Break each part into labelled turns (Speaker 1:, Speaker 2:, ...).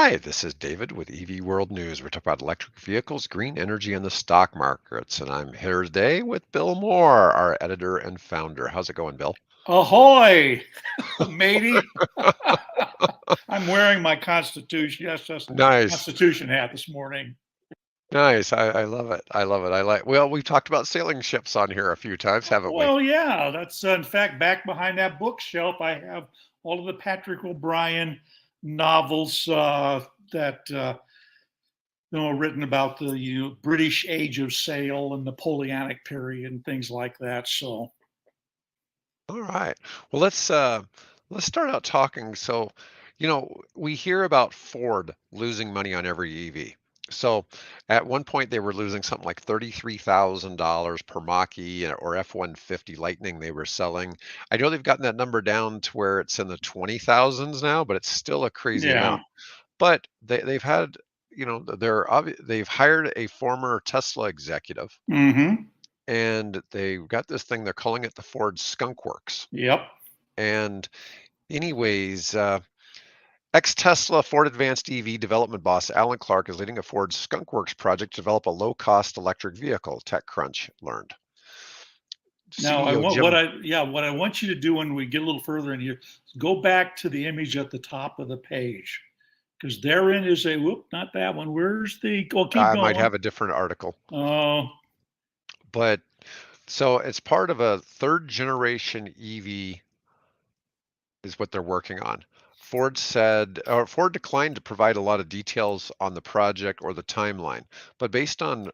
Speaker 1: Hi, this is David with EV World News. We're talking about electric vehicles, green energy, and the stock markets. And I'm here today with Bill Moore, our editor and founder. How's it going, Bill?
Speaker 2: Ahoy, matey. I'm wearing my Constitution, yes, yes,
Speaker 1: Nice.
Speaker 2: Constitution hat this morning.
Speaker 1: Nice. I love it. I love it. Well, we've talked about sailing ships on here a few times, haven't we?
Speaker 2: Well, yeah, that's in fact back behind that bookshelf. I have all of the Patrick O'Brien novels that written about the British age of sail and Napoleonic period and things like that. So,
Speaker 1: All right. Well, let's start out talking. So, we hear about Ford losing money on every EV. So, at one point they were losing something like $33,000 per Mach-E or F-150 Lightning they were selling. I know they've gotten that number down to where it's in the 20,000s now, but it's still a crazy
Speaker 2: yeah.
Speaker 1: amount. But they've had, they've hired a former Tesla executive,
Speaker 2: Mm-hmm.
Speaker 1: and they've got this thing they're calling it the Ford Skunk Works.
Speaker 2: Yep.
Speaker 1: And anyways, ex-Tesla Ford Advanced EV development boss Alan Clark is leading a Ford Skunk Works project to develop a low-cost electric vehicle, TechCrunch learned.
Speaker 2: Now,
Speaker 1: CEO
Speaker 2: what I want you to do when we get a little further in here, is go back to the image at the top of the page, because therein is a whoop, not that one. Where's the? Oh, keep
Speaker 1: I might
Speaker 2: going.
Speaker 1: have a different article,
Speaker 2: Oh,
Speaker 1: but so it's part of a third generation EV is what they're working on. Ford declined to provide a lot of details on the project or the timeline, but based on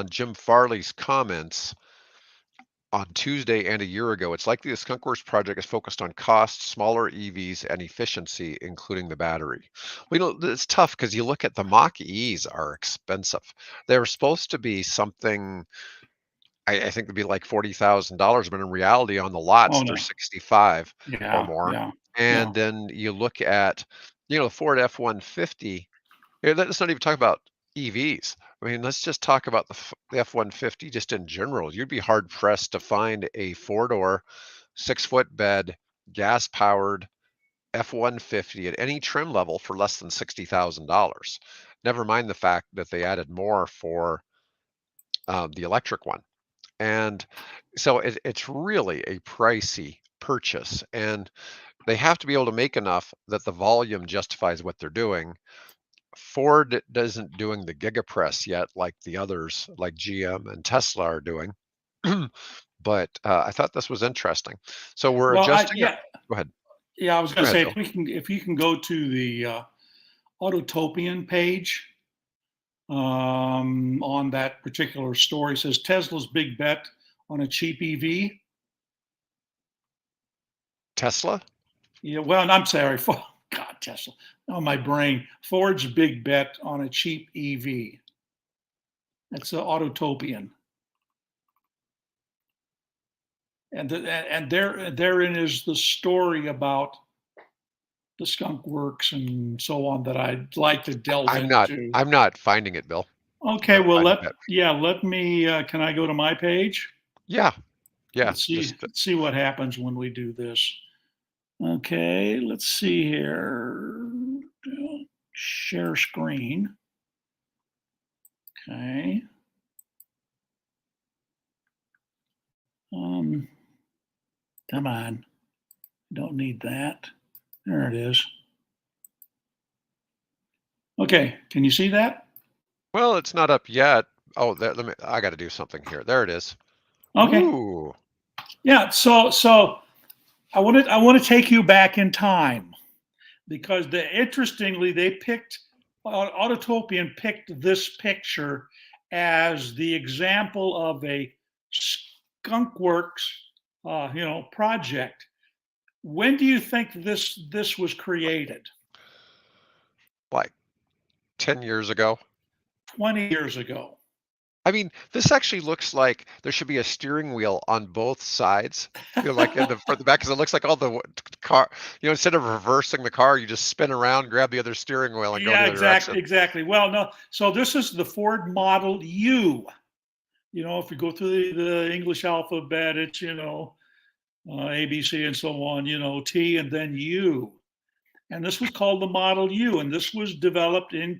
Speaker 1: Jim Farley's comments on Tuesday and a year ago, it's likely the Skunkworks project is focused on cost, smaller EVs, and efficiency, including the battery. Well, it's tough because you look at the Mach-E's are expensive. They're supposed to be something, I think it'd be like $40,000, but in reality, on the
Speaker 2: oh
Speaker 1: lots, they're
Speaker 2: no.
Speaker 1: 65 or
Speaker 2: Yeah,
Speaker 1: more.
Speaker 2: yeah, yeah.
Speaker 1: And then you look at, the Ford F-150. Let's not even talk about EVs. I mean, let's just talk about the F-150 just in general. You'd be hard pressed to find a four-door, 6-foot bed, gas-powered F-150 at any trim level for less than $60,000. Never mind the fact that they added more for the electric one. And so it's really a pricey purchase. And they have to be able to make enough that the volume justifies what they're doing. Ford isn't doing the gigapress yet like the others, like GM and Tesla are doing. But I thought this was interesting. So we're
Speaker 2: Well,
Speaker 1: adjusting our,
Speaker 2: yeah,
Speaker 1: go ahead.
Speaker 2: yeah. I was
Speaker 1: Go
Speaker 2: going to
Speaker 1: ahead,
Speaker 2: say
Speaker 1: Bill.
Speaker 2: if you can go to the Autotopian page on that particular story, it says Tesla's big bet on a cheap EV.
Speaker 1: Tesla?
Speaker 2: Yeah, well, I'm sorry, God, Tesla. On my brain, Ford's big bet on a cheap EV. That's an Autotopian. And therein is the story about the skunk works and so on that I'd like to delve
Speaker 1: I'm not
Speaker 2: into.
Speaker 1: I'm not finding it, Bill. I'm
Speaker 2: Okay,
Speaker 1: not
Speaker 2: well
Speaker 1: finding it.
Speaker 2: let me can I go to my page?
Speaker 1: Yeah, yeah.
Speaker 2: Let's see
Speaker 1: Just
Speaker 2: what happens when we do this. Okay, let's see here. Share screen. Okay. Um Come on. Don't need that. There it is. Okay, can you see that?
Speaker 1: well, it's not up yet. Oh, let me. I got to do something here. There it is.
Speaker 2: Okay.
Speaker 1: Ooh,
Speaker 2: Yeah, so I want to take you back in time because interestingly they picked Autotopian picked this picture as the example of a skunkworks project. When do you think this was created?
Speaker 1: like 10 years ago.
Speaker 2: 20 years ago.
Speaker 1: I mean, this actually looks like there should be a steering wheel on both sides. Like in the for the back, because it looks like all the car. Instead of reversing the car, you just spin around, grab the other steering wheel, and go
Speaker 2: Yeah,
Speaker 1: the other direction.
Speaker 2: exactly. Well, no. So this is the Ford Model U. If you go through the English alphabet, it's A, B, C, and so on. T and then U. and this was called the Model U, and this was developed in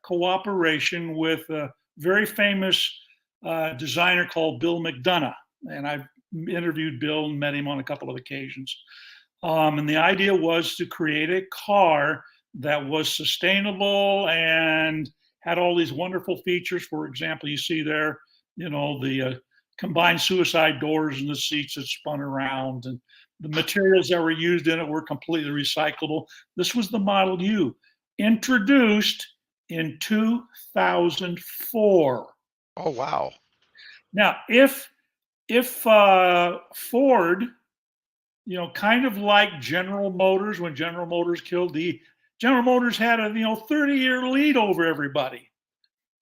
Speaker 2: cooperation with a very famous designer called Bill McDonough, and I've interviewed Bill and met him on a couple of occasions. And the idea was to create a car that was sustainable and had all these wonderful features. For example, you see there, the combined suicide doors and the seats that spun around, and the materials that were used in it were completely recyclable. This was the Model U, introduced in 2004.
Speaker 1: Oh, wow.
Speaker 2: Now, if Ford, kind of like General Motors, when General Motors General Motors had a 30-year lead over everybody,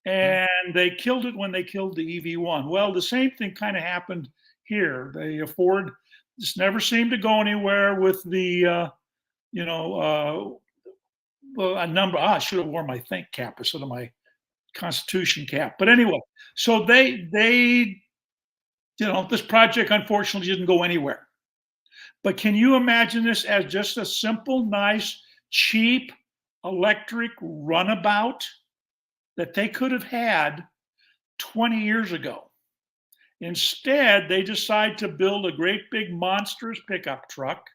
Speaker 2: and they killed it when they killed the EV1. Well, the same thing kind of happened here. Ford just never seemed to go anywhere with the a number. I should have worn my think cap instead of my Constitution cap. But anyway, so they this project unfortunately didn't go anywhere. But can you imagine this as just a simple, nice, cheap electric runabout that they could have had 20 years ago? Instead, they decide to build a great big monstrous pickup truck,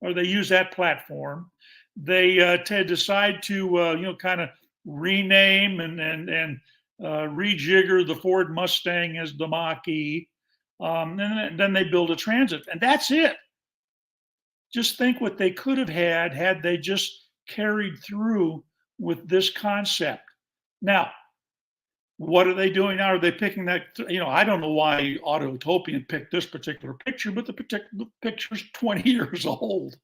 Speaker 2: or they use that platform. They decide to kind of rename and rejigger the Ford Mustang as the Mach-E. And then they build a Transit, and that's it. Just think what they could have had they just carried through with this concept. Now, what are they doing now? Are they picking that? I don't know why Autotopian picked this particular picture, but the particular picture's 20 years old.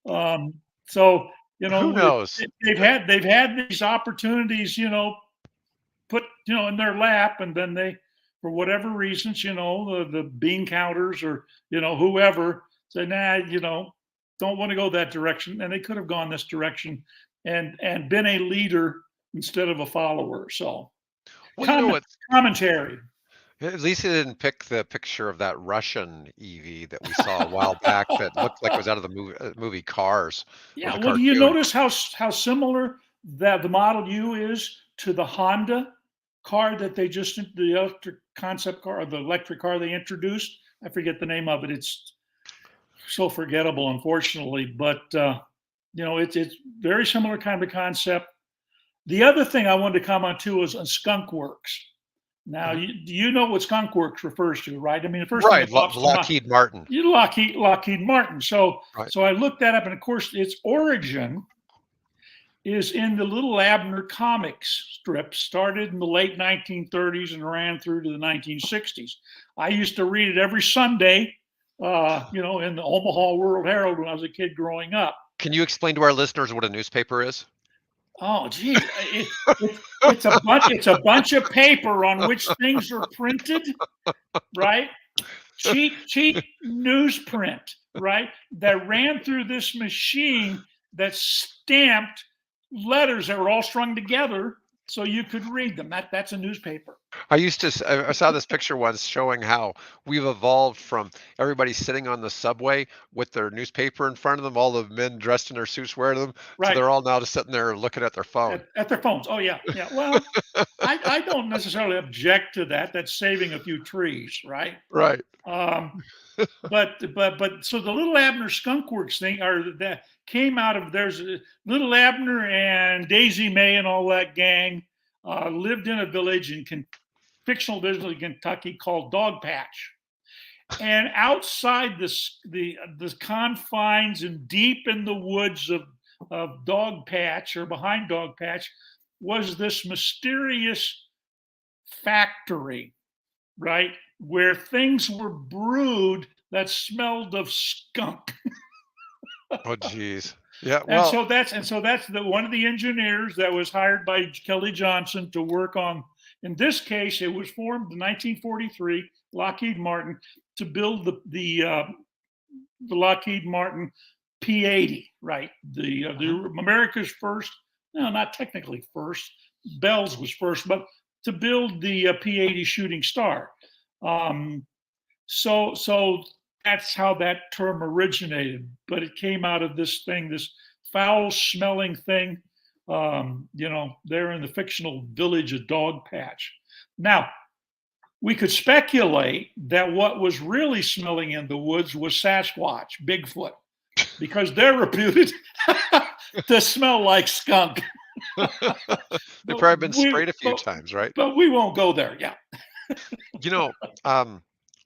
Speaker 2: So
Speaker 1: who knows?
Speaker 2: They've had these opportunities, put in their lap, and then they, for whatever reasons, the bean counters or whoever said, nah, don't want to go that direction, and they could have gone this direction and been a leader instead of a follower. So, commentary.
Speaker 1: At least he didn't pick the picture of that Russian EV that we saw a while back that looked like it was out of the movie Cars.
Speaker 2: Yeah, well, do you notice how similar that the Model U is to the Honda car that the electric concept car, or the electric car they introduced? I forget the name of it. It's so forgettable, unfortunately, but it's very similar kind of concept. The other thing I wanted to comment too is on Skunk Works. Now, you know what Skunk Works refers to, right? I mean, the first
Speaker 1: thing Lockheed Martin.
Speaker 2: Lockheed Martin. So I looked that up, and of course, its origin is in the Little Abner comics strip, started in the late 1930s and ran through to the 1960s. I used to read it every Sunday, in the Omaha World Herald when I was a kid growing up.
Speaker 1: Can you explain to our listeners what a newspaper is?
Speaker 2: Oh, gee, it's a bunch of paper on which things are printed, right? Cheap newsprint, right? That ran through this machine that stamped letters that were all strung together so you could read them. That's a newspaper.
Speaker 1: I saw this picture once showing how we've evolved from everybody sitting on the subway with their newspaper in front of them, all the men dressed in their suits wearing them. Right. So they're all now just sitting there looking at their phone.
Speaker 2: At their phones. Oh, yeah. Yeah. Well, I don't necessarily object to that. That's saving a few trees, right?
Speaker 1: Right.
Speaker 2: But so the Little Abner Skunk Works thing, that came out of, there's Little Abner and Daisy May and all that gang lived in a village in fictional village in Kentucky called Dog Patch. And outside the confines and deep in the woods of Dog Patch, or behind Dog Patch, was this mysterious factory, right, where things were brewed that smelled of skunk.
Speaker 1: Oh, geez. Yeah.
Speaker 2: Well, and so that's one of the engineers that was hired by Kelly Johnson to work on. In this case, it was formed in 1943, Lockheed Martin, to build the Lockheed Martin P-80, right? The America's first, no, not technically first. Bell's was first, but to build the P-80 Shooting Star. So that's how that term originated. But it came out of this foul-smelling thing. They're in the fictional village of Dog Patch. Now, we could speculate that what was really smelling in the woods was Sasquatch, Bigfoot, because they're reputed to smell like skunk.
Speaker 1: They've probably been sprayed a few times, right?
Speaker 2: But we won't go there. Yeah.
Speaker 1: You know,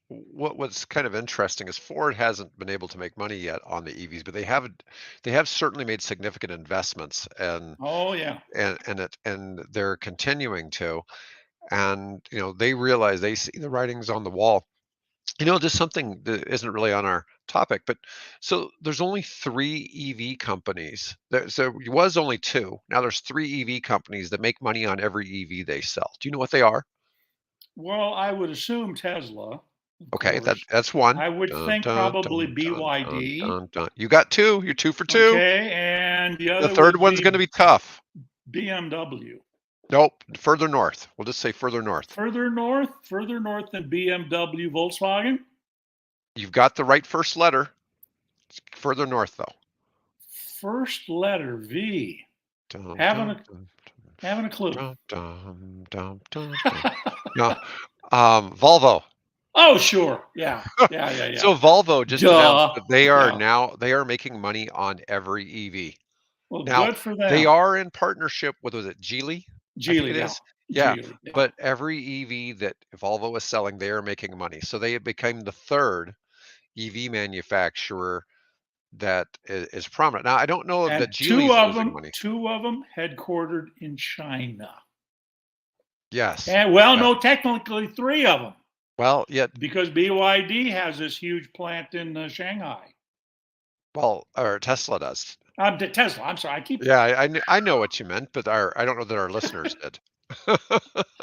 Speaker 1: what's kind of interesting is Ford hasn't been able to make money yet on the EVs, but they have certainly made significant investments,
Speaker 2: Oh yeah.
Speaker 1: And they're continuing to. And they realize, they see the writings on the wall. Just something that isn't really on our topic, but so there's only 3 EV companies. So it was only 2. Now there's 3 EV companies that make money on every EV they sell. Do you know what they are?
Speaker 2: Well, I would assume Tesla, of
Speaker 1: Okay,
Speaker 2: course.
Speaker 1: that's one.
Speaker 2: I would
Speaker 1: Dun,
Speaker 2: think
Speaker 1: dun,
Speaker 2: probably
Speaker 1: dun, dun, dun,
Speaker 2: BYD.
Speaker 1: dun, dun. You got 2. You're 2 for 2.
Speaker 2: Okay, and the
Speaker 1: The
Speaker 2: other
Speaker 1: third
Speaker 2: would
Speaker 1: one's going to
Speaker 2: be
Speaker 1: be tough.
Speaker 2: BMW.
Speaker 1: Nope, further north. We'll just say further north.
Speaker 2: Further north than BMW, Volkswagen.
Speaker 1: You've got the right first letter. It's further north, though.
Speaker 2: First letter V.
Speaker 1: Dun,
Speaker 2: Having
Speaker 1: dun,
Speaker 2: a clue.
Speaker 1: dun, dun, dun, dun, dun. No, Volvo.
Speaker 2: Oh, sure. Yeah.
Speaker 1: So Volvo just announced
Speaker 2: Duh.
Speaker 1: that they
Speaker 2: Yeah.
Speaker 1: are making money on every EV.
Speaker 2: Well,
Speaker 1: Now,
Speaker 2: good for
Speaker 1: they
Speaker 2: them.
Speaker 1: are in partnership with, was it Geely? I think
Speaker 2: Geely,
Speaker 1: it
Speaker 2: yeah.
Speaker 1: is. Yeah,
Speaker 2: Geely, yeah.
Speaker 1: but every EV that Volvo is selling, they are making money. So they became the third EV manufacturer that is prominent. Now, I don't know
Speaker 2: And
Speaker 1: that Geely's losing money.
Speaker 2: two of them headquartered in China.
Speaker 1: Yes.
Speaker 2: And well,
Speaker 1: Yeah.
Speaker 2: no, technically 3 of them.
Speaker 1: Well, yet,
Speaker 2: Because BYD has this huge plant in Shanghai.
Speaker 1: or Tesla does.
Speaker 2: Tesla. I'm sorry.
Speaker 1: Yeah, I know what you meant, but I don't know that our listeners did.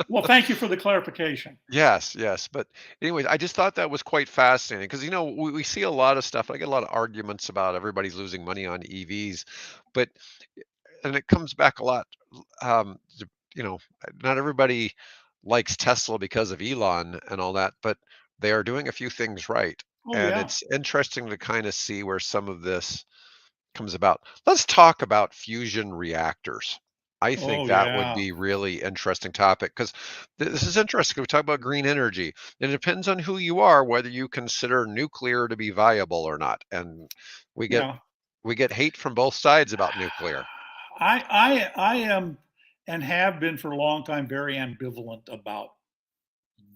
Speaker 2: Well, thank you for the clarification.
Speaker 1: Yes. But anyways, I just thought that was quite fascinating because we see a lot of stuff. I get a lot of arguments about everybody's losing money on EVs, but and it comes back a lot. Um, you know, Not everybody likes Tesla because of Elon and all that, but they are doing a few things right.
Speaker 2: Oh
Speaker 1: And
Speaker 2: yeah.
Speaker 1: it's interesting to kind of see where some of this comes about. Let's talk about fusion reactors. I think
Speaker 2: Oh
Speaker 1: that would
Speaker 2: yeah.
Speaker 1: be really interesting topic because this is interesting. We talk about green energy. It depends on who you are, whether you consider nuclear to be viable or not. And we get
Speaker 2: Yeah.
Speaker 1: we get hate from both sides about nuclear.
Speaker 2: I am and have been for a long time very ambivalent about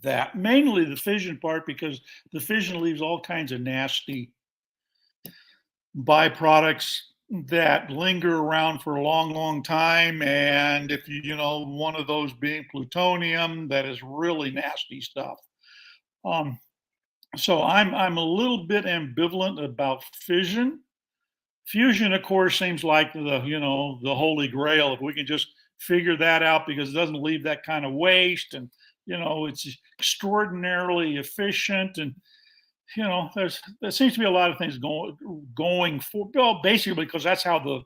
Speaker 2: that. Mainly the fission part because the fission leaves all kinds of nasty byproducts that linger around for a long, long time. And if one of those being plutonium, that is really nasty stuff. Um, so I'm a little bit ambivalent about fission. Fusion, of course, seems like the holy grail. If we can just figure that out, because it doesn't leave that kind of waste, and it's extraordinarily efficient, and there seems to be a lot of things going for, well, basically because that's how the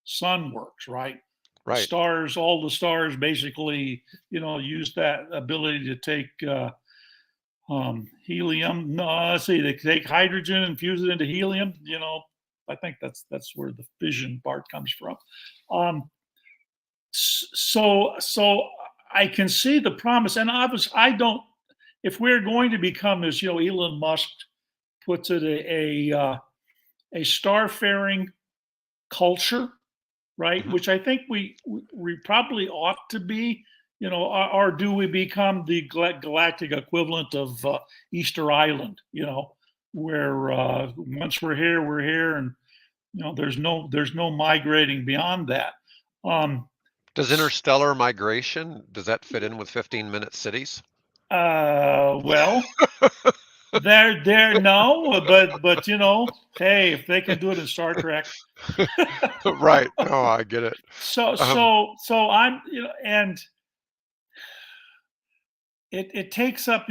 Speaker 2: sun works, right?
Speaker 1: Right.
Speaker 2: All the stars basically use that ability to take helium. No, let's see, they take hydrogen and fuse it into helium. I think that's where the fission part comes from. So I can see the promise, and obviously I don't. If we're going to become, as Elon Musk puts it, a starfaring culture, right?
Speaker 1: Mhm.
Speaker 2: Which I think we probably ought to be. Or do we become the galactic equivalent of Easter Island? Where once we're here, and there's no migrating beyond that.
Speaker 1: Does interstellar migration, does that fit in with 15-minute cities?
Speaker 2: Well, there no, but hey, if they can do it in Star Trek.
Speaker 1: Right. No, I get it.
Speaker 2: So
Speaker 1: Um,
Speaker 2: so so I'm and it takes up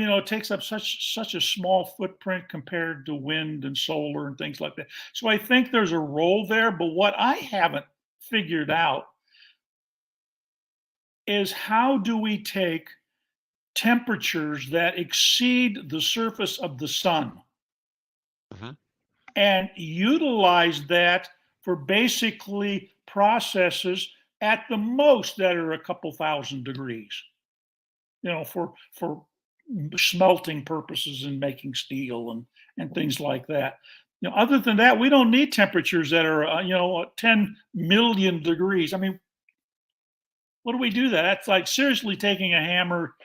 Speaker 2: such a small footprint compared to wind and solar and things like that. So I think there's a role there, but what I haven't figured out is how do we take temperatures that exceed the surface of the sun
Speaker 1: mhm.
Speaker 2: and utilize that for basically processes at the most that are a couple thousand degrees, for smelting purposes and making steel and things like that. Other than that, we don't need temperatures that are 10 million degrees. I mean, what do we do that? That's like seriously taking a hammer,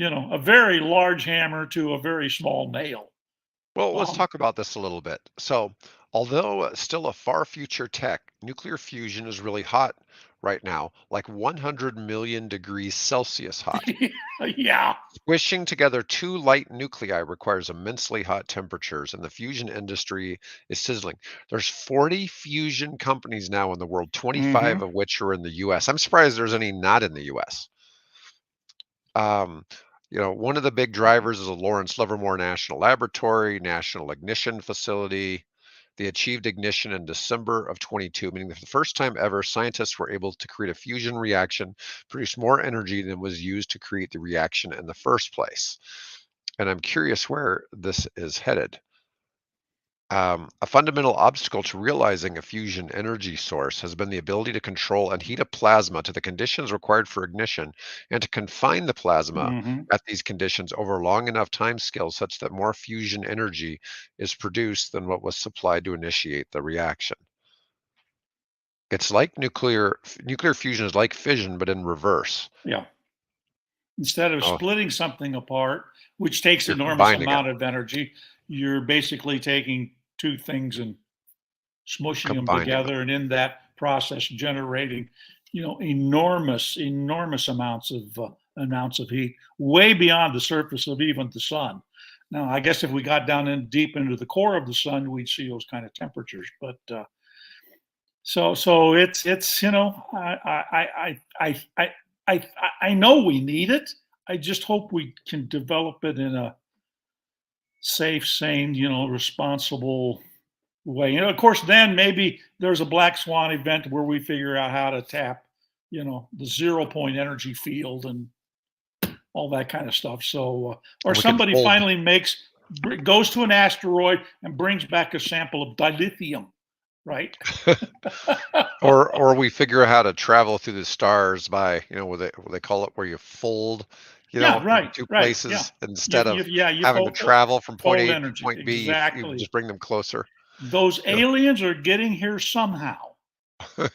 Speaker 2: a very large hammer to a very small nail.
Speaker 1: Well, let's
Speaker 2: Um,
Speaker 1: talk about this a little bit. So, although still a far future tech, nuclear fusion is really hot right now, like 100 million degrees Celsius hot.
Speaker 2: yeah.
Speaker 1: Squishing together two light nuclei requires immensely hot temperatures, and the fusion industry is sizzling. There's 40 fusion companies now in the world, 25
Speaker 2: Hmm.
Speaker 1: of which are in the US. I'm surprised there's any not in the US. Um, one of the big drivers is the Lawrence Livermore National Laboratory, National Ignition Facility. They achieved ignition in December of 22, meaning that for the first time ever, scientists were able to create a fusion reaction, produce more energy than was used to create the reaction in the first place. And I'm curious where this is headed. A fundamental obstacle to realizing a fusion energy source has been the ability to control and heat a plasma to the conditions required for ignition and to confine the plasma
Speaker 2: Hmm.
Speaker 1: at these conditions over long enough time scales such that more fusion energy is produced than what was supplied to initiate the reaction. It's like nuclear fusion is like fission, but in reverse.
Speaker 2: Yeah. Instead of
Speaker 1: Oh,
Speaker 2: splitting something apart, which takes
Speaker 1: you're
Speaker 2: enormous
Speaker 1: combining it,
Speaker 2: amount of energy, you're basically taking two things and smushing them
Speaker 1: combining them.
Speaker 2: together, and in that process generating enormous amounts of heat, way beyond the surface of even the sun. Now I guess if we got down in deep into the core of the sun, we'd see those kind of temperatures. But so it's I know we need it. I just hope we can develop it in a safe, sane, responsible way. Of course, then maybe there's a black swan event where we figure out how to tap, the 0 point energy field and all that kind of stuff. So, or
Speaker 1: And we can
Speaker 2: somebody
Speaker 1: fold
Speaker 2: finally goes to an asteroid and brings back a sample of dilithium, right?
Speaker 1: or we figure out how to travel through the stars by, what they call it, where you fold,
Speaker 2: Yeah, right,
Speaker 1: two
Speaker 2: right. Yeah.
Speaker 1: places instead of
Speaker 2: You
Speaker 1: having to travel from point
Speaker 2: fold
Speaker 1: A to
Speaker 2: energy.
Speaker 1: point B, you
Speaker 2: Exactly.
Speaker 1: just bring them closer.
Speaker 2: Those
Speaker 1: You
Speaker 2: aliens are getting here somehow.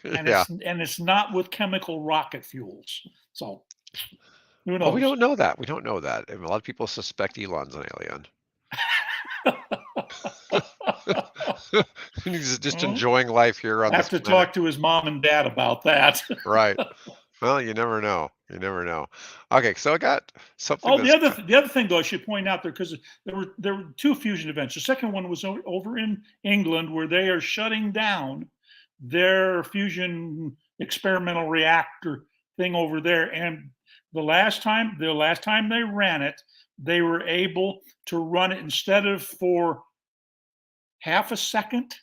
Speaker 2: And
Speaker 1: Yeah.
Speaker 2: it's not with chemical rocket fuels. So who
Speaker 1: Well, we
Speaker 2: knows?
Speaker 1: don't know that. We don't know that. I mean, a lot of people suspect Elon's an alien. He's just
Speaker 2: Well,
Speaker 1: enjoying life here on
Speaker 2: I have
Speaker 1: this
Speaker 2: to
Speaker 1: planet.
Speaker 2: talk to his mom and dad about that.
Speaker 1: Right. Well, you never know. You never know. Okay, so I got something
Speaker 2: Oh,
Speaker 1: that's
Speaker 2: the other thing though, I should point out there, because there were two fusion events. The second one was over in England, where they are shutting down their fusion experimental reactor thing over there. And the last time they ran it, they were able to run it, instead of for half a second,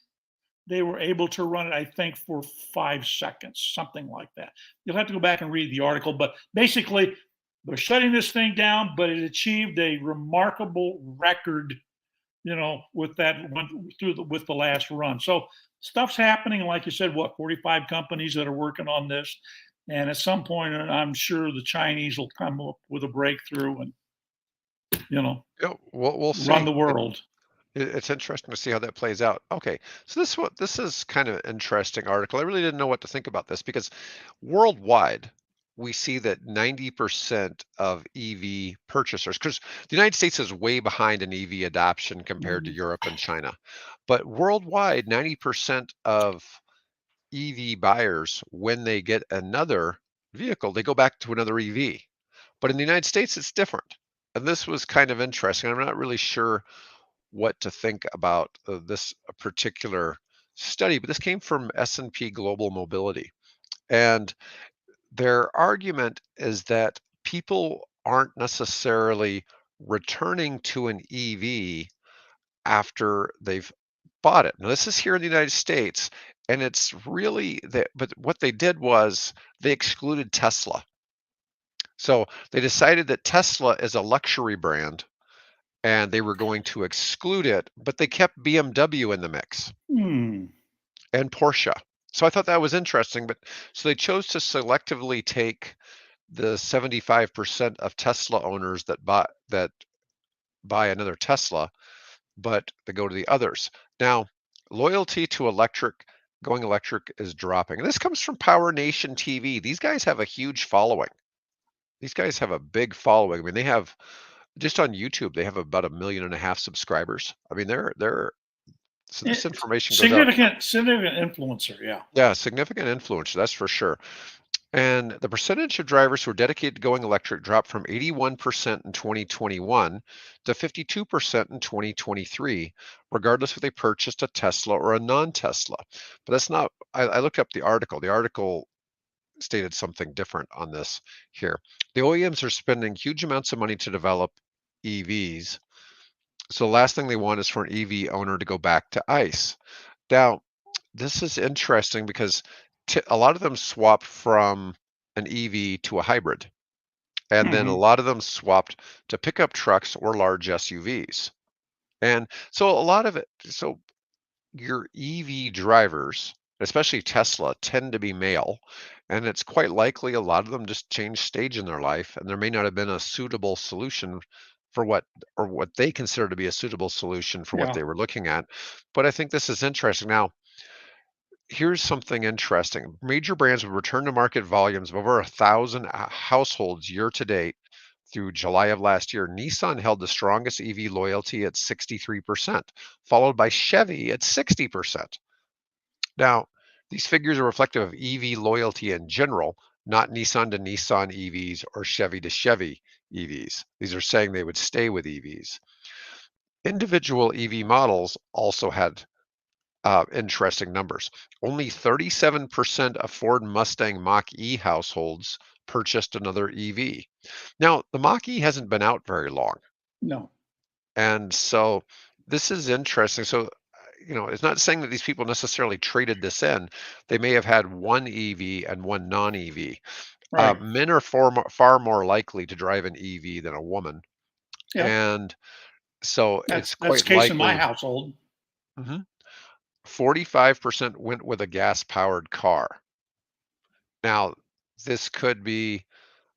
Speaker 2: they were able to run it, I think, for 5 seconds, something like that. You'll have to go back and read the article, but basically, they're shutting this thing down, but it achieved a remarkable record, with that one with the last run. So stuff's happening, like you said, 45 companies that are working on this, and at some point, I'm sure the Chinese will come up with a breakthrough and
Speaker 1: we'll
Speaker 2: run
Speaker 1: see.
Speaker 2: the world.
Speaker 1: It's interesting to see how that plays out. Okay, so this is kind of an interesting article. I really didn't know what to think about this because worldwide we see that 90% of EV purchasers, because the United States is way behind in EV adoption compared to
Speaker 2: Mhm.
Speaker 1: Europe and China, but worldwide 90% of EV buyers, when they get another vehicle, they go back to another EV. But in the United States, it's different. And this was kind of interesting. I'm not really sure what to think about this particular study, but this came from S&P Global Mobility. And their argument is that people aren't necessarily returning to an EV after they've bought it. Now, this is here in the United States, and it's really that, but what they did was they excluded Tesla. So they decided that Tesla is a luxury brand and they were going to exclude it, but they kept BMW in the mix.
Speaker 2: Hmm.
Speaker 1: and Porsche. So I thought that was interesting. But so they chose to selectively take the 75% of Tesla owners that buy another Tesla, but they go to the others. Now, loyalty to going electric is dropping. And this comes from Power Nation TV. These guys have a huge following. These guys have a big following. I mean, they have just on YouTube, they have about 1.5 million subscribers. I mean, they're so this information goes out.
Speaker 2: Significant influencer. Yeah.
Speaker 1: Yeah, significant influence, that's for sure. And the percentage of drivers who are dedicated to going electric dropped from 81% in 2021 to 52% in 2023, regardless if they purchased a Tesla or a non-Tesla. But that's not, I looked up the article. The article stated something different on this here. The OEMs are spending huge amounts of money to develop EVs. So the last thing they want is for an EV owner to go back to ICE. Now, this is interesting because a lot of them swapped from an EV to a hybrid, and then a lot of them swapped to pickup trucks or large SUVs. And so a lot of it, so your EV drivers, especially Tesla, tend to be male, and it's quite likely a lot of them just changed stage in their life, and there may not have been a suitable solution for what they consider to be a suitable solution for what
Speaker 2: Yeah.
Speaker 1: they were looking at. But I think this is interesting. Now, here's something interesting. Major brands with return to market volumes of over 1,000 households year to date through July of last year. Nissan held the strongest EV loyalty at 63%, followed by Chevy at 60%. Now, these figures are reflective of EV loyalty in general, not Nissan to Nissan EVs or Chevy to Chevy EVs. These are saying they would stay with EVs. Individual EV models also had interesting numbers. Only 37% of Ford Mustang Mach-E households purchased another EV. Now, the Mach-E hasn't been out very long.
Speaker 2: No.
Speaker 1: And so this is interesting. So, it's not saying that these people necessarily traded this in. They may have had one EV and one non-EV.
Speaker 2: Right.
Speaker 1: Men are far more likely to drive an EV than a woman.
Speaker 2: Yep.
Speaker 1: And so
Speaker 2: That's
Speaker 1: it's
Speaker 2: the
Speaker 1: quite
Speaker 2: case in my
Speaker 1: likely.
Speaker 2: household.
Speaker 1: Mhm. 45% went with a gas-powered car. Now, this could be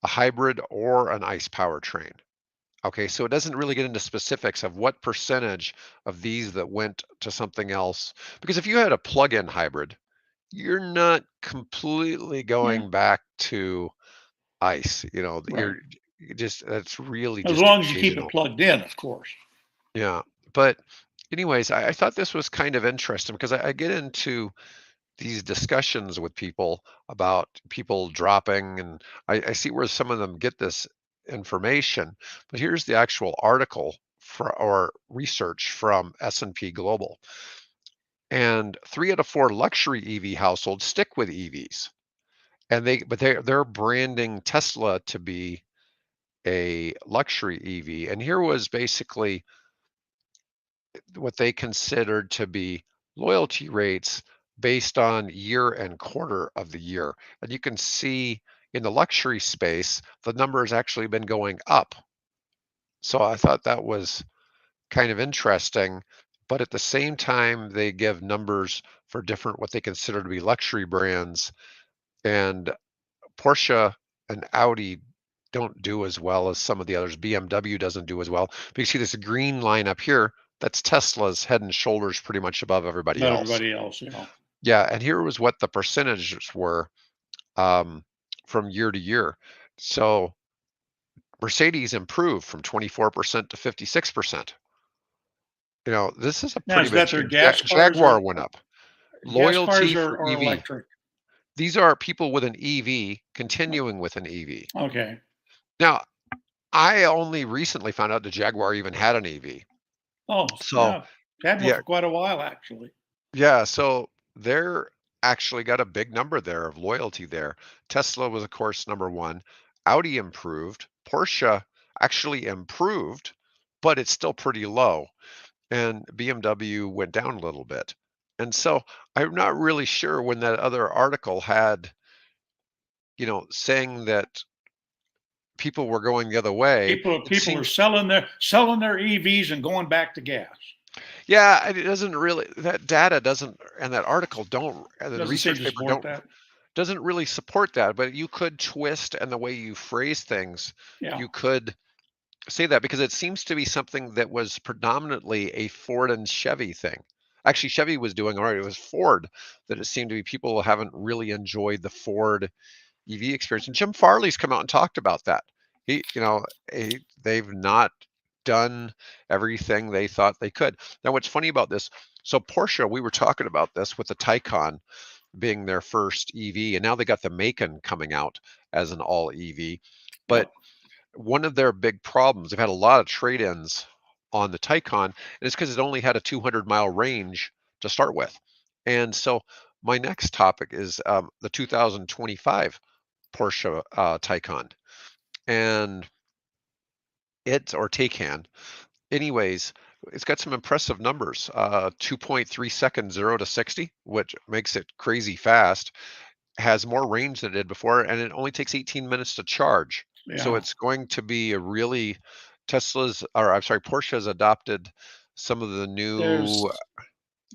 Speaker 1: a hybrid or an ICE powertrain. Okay, so it doesn't really get into specifics of what percentage of these that went to something else. Because if you had a plug-in hybrid, you're not completely
Speaker 2: Yeah.
Speaker 1: going back to ICE.
Speaker 2: Right.
Speaker 1: That's really
Speaker 2: As
Speaker 1: just
Speaker 2: long as you keep it
Speaker 1: occasional.
Speaker 2: plugged in, of course.
Speaker 1: Yeah. But anyways, I thought this was kind of interesting because I get into these discussions with people about people dropping, and I see where some of them get this information. But here's the actual article or research from S&P Global. And 3 out of 4 luxury EV households stick with EVs, and they're branding Tesla to be a luxury EV. And here was basically what they considered to be loyalty rates based on year and quarter of the year. And you can see in the luxury space, the number has actually been going up. So I thought that was kind of interesting. But at the same time, they give numbers for different what they consider to be luxury brands. And Porsche and Audi don't do as well as some of the others. BMW doesn't do as well. But you see this green line up here, that's Tesla's head and shoulders pretty much above everybody
Speaker 2: Not
Speaker 1: else.
Speaker 2: everybody else,
Speaker 1: Yeah, and here was what the percentages were um, from year to year. So Mercedes improved from 24% to 56%. This is a
Speaker 2: Now,
Speaker 1: pretty
Speaker 2: is
Speaker 1: big
Speaker 2: that their
Speaker 1: change.
Speaker 2: gas cars
Speaker 1: Jaguar
Speaker 2: or
Speaker 1: went up.
Speaker 2: gas cars
Speaker 1: Loyalty for
Speaker 2: or
Speaker 1: EV.
Speaker 2: electric?
Speaker 1: These are people with an EV continuing with an EV.
Speaker 2: Okay.
Speaker 1: Now, I only recently found out the Jaguar even had an EV.
Speaker 2: Oh,
Speaker 1: So,
Speaker 2: yeah. Had one
Speaker 1: yeah,
Speaker 2: for quite a while, actually.
Speaker 1: yeah. So they're actually got a big number there of loyalty there. Tesla was, of course, number one. Audi improved. Porsche actually improved, but it's still pretty low. And BMW went down a little bit. And so I'm not really sure when that other article had, saying that people were going the other way.
Speaker 2: People
Speaker 1: It
Speaker 2: people are
Speaker 1: seemed
Speaker 2: selling their EVs and going back to gas.
Speaker 1: Yeah, and it doesn't really, that data doesn't, and that article don't, and the
Speaker 2: Doesn't seem
Speaker 1: research
Speaker 2: to
Speaker 1: paper
Speaker 2: support
Speaker 1: don't,
Speaker 2: that.
Speaker 1: doesn't really support that, but you could twist, and the way you phrase things,
Speaker 2: Yeah,
Speaker 1: you could say that, because it seems to be something that was predominantly a Ford and Chevy thing. Actually, Chevy was doing all right. It was Ford that it seemed to be people haven't really enjoyed the Ford EV experience. And Jim Farley's come out and talked about that. They've not done everything they thought they could. Now, what's funny about this? So Porsche, we were talking about this with the Taycan being their first EV, and now they got the Macan coming out as an all EV. But
Speaker 2: yep.
Speaker 1: one of their big problems, they've had a lot of trade-ins on the Taycan, and it's because it only had a 200-mile range to start with. And so my next topic is the 2025 Porsche Taycan, and or Taycan. Anyways, it's got some impressive numbers. 2.3 seconds 0 to 60, which makes it crazy fast. Has more range than it did before, and it only takes 18 minutes to charge. So
Speaker 2: Yeah.
Speaker 1: it's going to be a really or I'm sorry, Porsche has adopted some of the new
Speaker 2: There's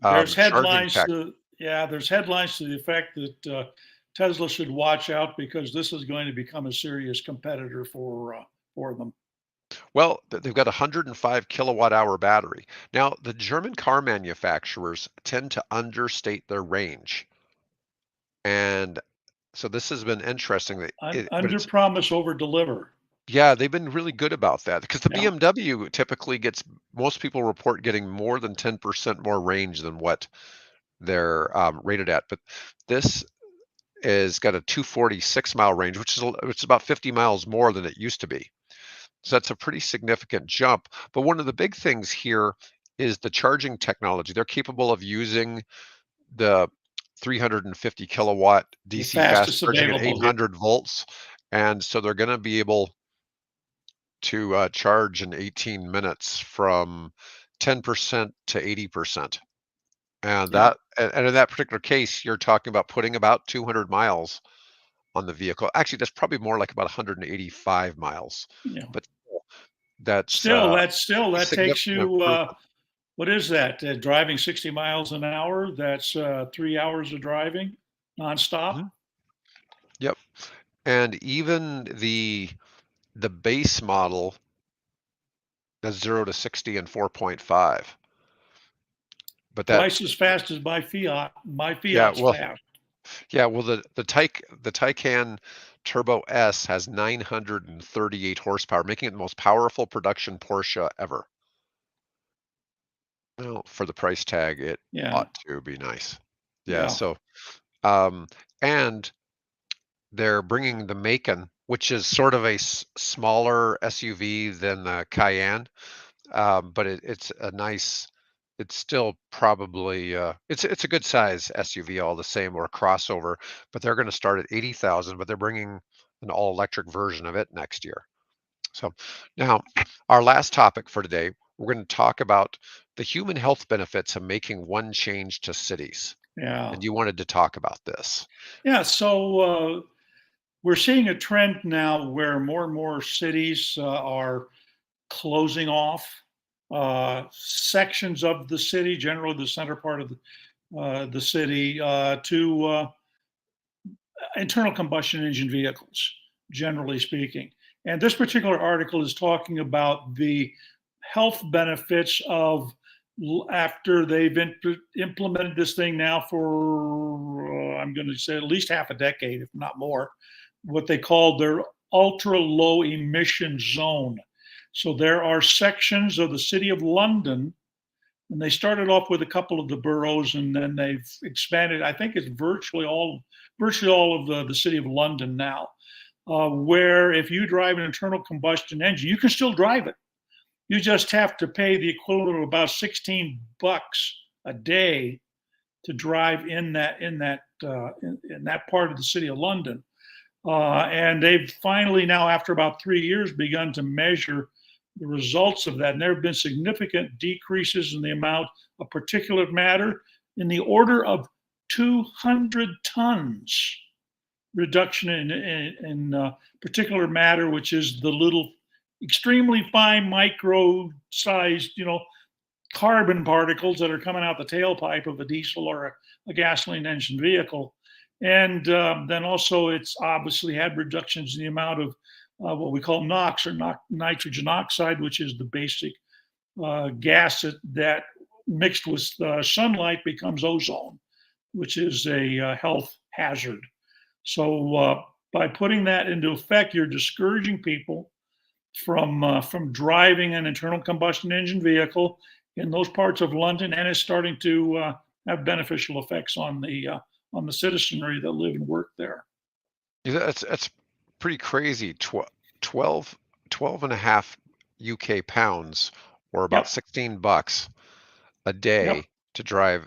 Speaker 2: there's
Speaker 1: charging
Speaker 2: headlines
Speaker 1: tech.
Speaker 2: to yeah, there's headlines to the effect that Tesla should watch out because this is going to become a serious competitor for them.
Speaker 1: Well, they've got a 105 kilowatt hour battery. Now, the German car manufacturers tend to understate their range. And so this has been interesting but
Speaker 2: Under
Speaker 1: it's,
Speaker 2: promise, over deliver.
Speaker 1: yeah, they've been really good about that, because the
Speaker 2: Yeah,
Speaker 1: BMW typically gets, most people report getting more than 10% more range than what they're rated at. But this is got a 246-mile range, which is about 50 miles more than it used to be. So that's a pretty significant jump. But one of the big things here is the charging technology. They're capable of using the 350 kilowatt
Speaker 2: the
Speaker 1: DC fast
Speaker 2: fastest
Speaker 1: charging at
Speaker 2: available.
Speaker 1: 800 volts. And so they're going to be able to charge in 18 minutes from 10% to 80%. And
Speaker 2: Yeah,
Speaker 1: in that particular case, you're talking about putting about 200 miles on the vehicle. Actually, that's probably more like about 185 miles,
Speaker 2: yeah.
Speaker 1: but that's
Speaker 2: Still
Speaker 1: a
Speaker 2: that takes
Speaker 1: significant
Speaker 2: you.
Speaker 1: improvement.
Speaker 2: What is that? Driving 60 miles an hour. That's 3 hours of driving nonstop.
Speaker 1: Mhm. Yep. And even the base model, that's 0 to 60 in 4.5. But that,
Speaker 2: Twice as fast as my Fiat. My
Speaker 1: yeah,
Speaker 2: Fiat's
Speaker 1: well,
Speaker 2: fast.
Speaker 1: yeah, well, the Taycan Turbo S has 938 horsepower, making it the most powerful production Porsche ever. Well, for the price tag, it
Speaker 2: Yeah,
Speaker 1: ought to be nice. Yeah,
Speaker 2: yeah,
Speaker 1: so um, and they're bringing the Macan, which is sort of a smaller SUV than the Cayenne, but it's a nice. It's still probably it's a good size SUV all the same, or a crossover, but they're going to start at 80,000, but they're bringing an all electric version of it next year. So now, our last topic for today, we're going to talk about the human health benefits of making one change to cities.
Speaker 2: yeah,
Speaker 1: And you wanted to talk about this.
Speaker 2: yeah. So we're seeing a trend now where more and more cities are closing off sections of the city, generally the center part of the city, to internal combustion engine vehicles, generally speaking. And this particular article is talking about the health benefits of after they've implemented this thing now for, I'm going to say at least half a decade, if not more, what they call their ultra low emission zone. So there are sections of the city of London, and they started off with a couple of the boroughs, and then they've expanded. I think it's virtually all of the city of London now, where if you drive an internal combustion engine, you can still drive it. You just have to pay the equivalent of about $16 a day to drive in that part of the city of London. And they've finally now, after about 3 years, begun to measure the results of that. And there have been significant decreases in the amount of particulate matter in the order of 200 tons reduction in particulate matter, which is the little extremely fine micro sized, carbon particles that are coming out the tailpipe of a diesel or a gasoline engine vehicle. And then also it's obviously had reductions in the amount of what we call NOx, or nitrogen oxide, which is the basic gas that mixed with sunlight becomes ozone, which is a health hazard. So by putting that into effect, you're discouraging people from driving an internal combustion engine vehicle in those parts of London, and it's starting to have beneficial effects on the citizenry that live and work there.
Speaker 1: Yeah, that's pretty crazy. 12 and a half UK pounds, or about
Speaker 2: Yep,
Speaker 1: 16 bucks a
Speaker 2: yep.
Speaker 1: day to drive.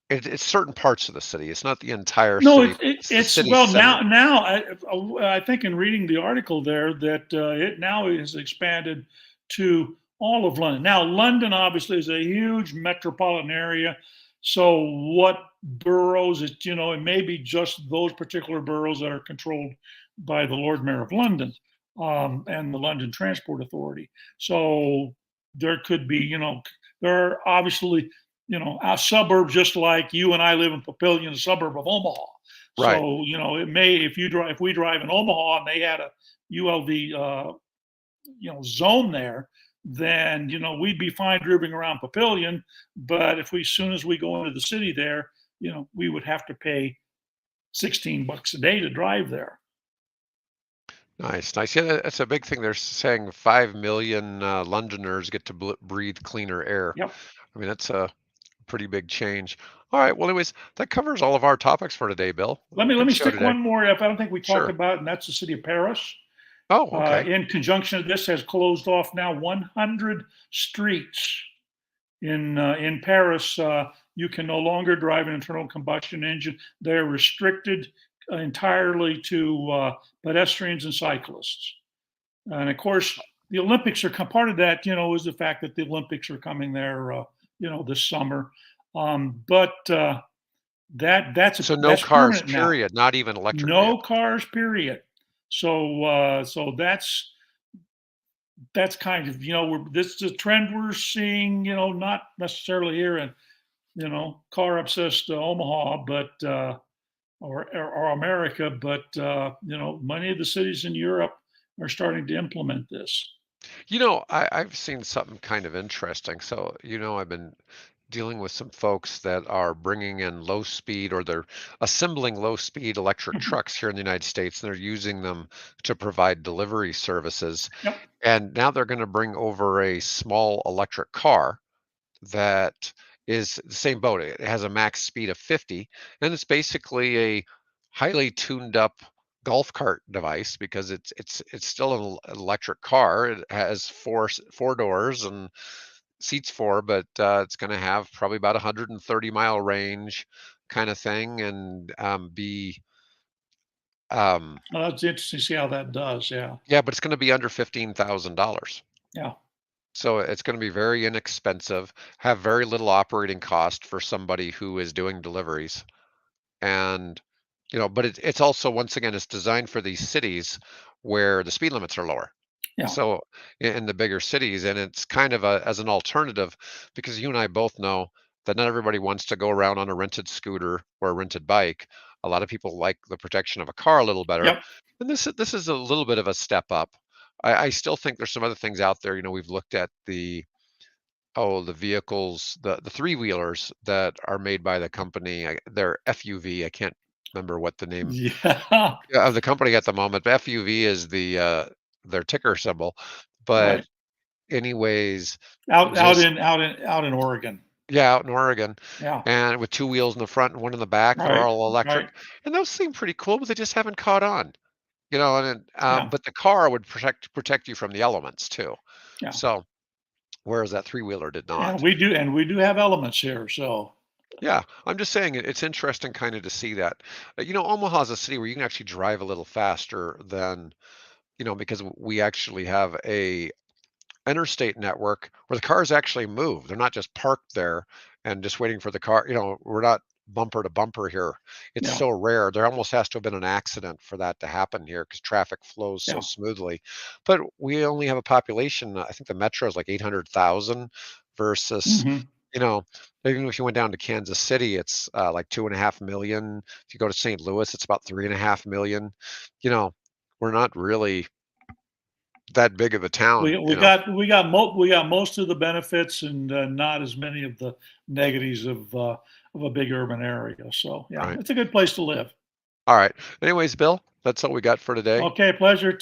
Speaker 1: It's certain parts of the city. It's not the entire
Speaker 2: No,
Speaker 1: city. It's the
Speaker 2: it's
Speaker 1: city
Speaker 2: well
Speaker 1: center.
Speaker 2: now I think in reading the article there that it now is expanded to all of London. Now London obviously is a huge metropolitan area, so what boroughs it may be just those particular boroughs that are controlled by the Lord Mayor of London and the London Transport Authority. So there could be there are obviously a suburb, just like you and I live in Papillion, a suburb of Omaha.
Speaker 1: Right.
Speaker 2: So it may, if we drive in Omaha and they had a ULV zone there, then we'd be fine driving around Papillion. But if as soon as we go into the city there, we would have to pay $16 a day to drive there.
Speaker 1: Nice, nice. Yeah, that's a big thing. They're saying 5 million Londoners get to breathe cleaner air.
Speaker 2: Yep.
Speaker 1: I mean, that's a pretty big change. All right. Well, anyways, that covers all of our topics for today, Bill.
Speaker 2: Let me
Speaker 1: Good show
Speaker 2: stick
Speaker 1: today.
Speaker 2: one more if I don't think we talked
Speaker 1: Sure.
Speaker 2: about, and that's the city of Paris.
Speaker 1: Oh, okay.
Speaker 2: In conjunction with this, has closed off now 100 streets in Paris. You can no longer drive an internal combustion engine. They're restricted entirely to pedestrians and cyclists. And of course, the Olympics are part of that. Is the fact that the Olympics are coming there. This summer. But
Speaker 1: So no
Speaker 2: that's
Speaker 1: cars,
Speaker 2: permanent now.
Speaker 1: period. Not even electric
Speaker 2: No
Speaker 1: vehicles.
Speaker 2: cars, period. So that's kind of this is a trend we're seeing. Not necessarily here in car obsessed Omaha, but or America, but many of the cities in Europe are starting to implement this.
Speaker 1: I've seen something kind of interesting. So, I've been dealing with some folks that are bringing in low speed, or they're assembling low speed electric trucks here in the United States, and they're using them to provide delivery services.
Speaker 2: Yep.
Speaker 1: And now they're going to bring over a small electric car that is the same boat. It has a max speed of 50, and it's basically a highly tuned up golf cart device, because it's still an electric car. It has four doors and seats four, but it's going to have probably about 130-mile range kind of thing, and be
Speaker 2: Well, that's interesting to see how that does. Yeah.
Speaker 1: yeah, but it's going to be under $15,000.
Speaker 2: Yeah.
Speaker 1: So it's going to be very inexpensive, have very little operating cost for somebody who is doing deliveries. And, but it's also, once again, it's designed for these cities where the speed limits are lower.
Speaker 2: Yeah.
Speaker 1: So in the bigger cities, and it's kind of as an alternative, because you and I both know that not everybody wants to go around on a rented scooter or a rented bike. A lot of people like the protection of a car a little better.
Speaker 2: Yep.
Speaker 1: And this is a little bit of a step up. I still think there's some other things out there. We've looked at the vehicles, the three-wheelers that are made by the company. They're FUV. I can't remember what the name
Speaker 2: Yeah.
Speaker 1: of the company at the moment, but FUV is their ticker symbol. But
Speaker 2: Right.
Speaker 1: anyways,
Speaker 2: Out
Speaker 1: just
Speaker 2: in Oregon.
Speaker 1: yeah, out in Oregon,
Speaker 2: Yeah.
Speaker 1: and with two wheels in the front and one in the back, they're
Speaker 2: Right.
Speaker 1: all
Speaker 2: Right.
Speaker 1: electric, and those seem pretty cool, but they just haven't caught on. And
Speaker 2: Yeah.
Speaker 1: but the car would protect you from the elements too.
Speaker 2: Yeah.
Speaker 1: So whereas that three-wheeler did
Speaker 2: And
Speaker 1: not.
Speaker 2: we do have elements here. So
Speaker 1: Yeah, I'm just saying it's interesting kind of to see that. Omaha is a city where you can actually drive a little faster than, because we actually have a interstate network where the cars actually move. They're not just parked there and just waiting for the car. We're not bumper to bumper here. It's
Speaker 2: yeah.
Speaker 1: so rare. There almost has to have been an accident for that to happen here, because traffic flows so
Speaker 2: Yeah.
Speaker 1: smoothly. But we only have a population, I think the metro is like 800,000 versus,
Speaker 2: hmm
Speaker 1: you know, even if you went down to Kansas City, it's like 2.5 million. If you go to St. Louis, it's about 3.5 million. You know, we're not really that big of a town,
Speaker 2: we got most of the benefits and not as many of the negatives of a big urban area. So yeah,
Speaker 1: right?
Speaker 2: it's a good place to live.
Speaker 1: All right. Anyways, Bill, that's all we got for today.
Speaker 2: Okay, pleasure.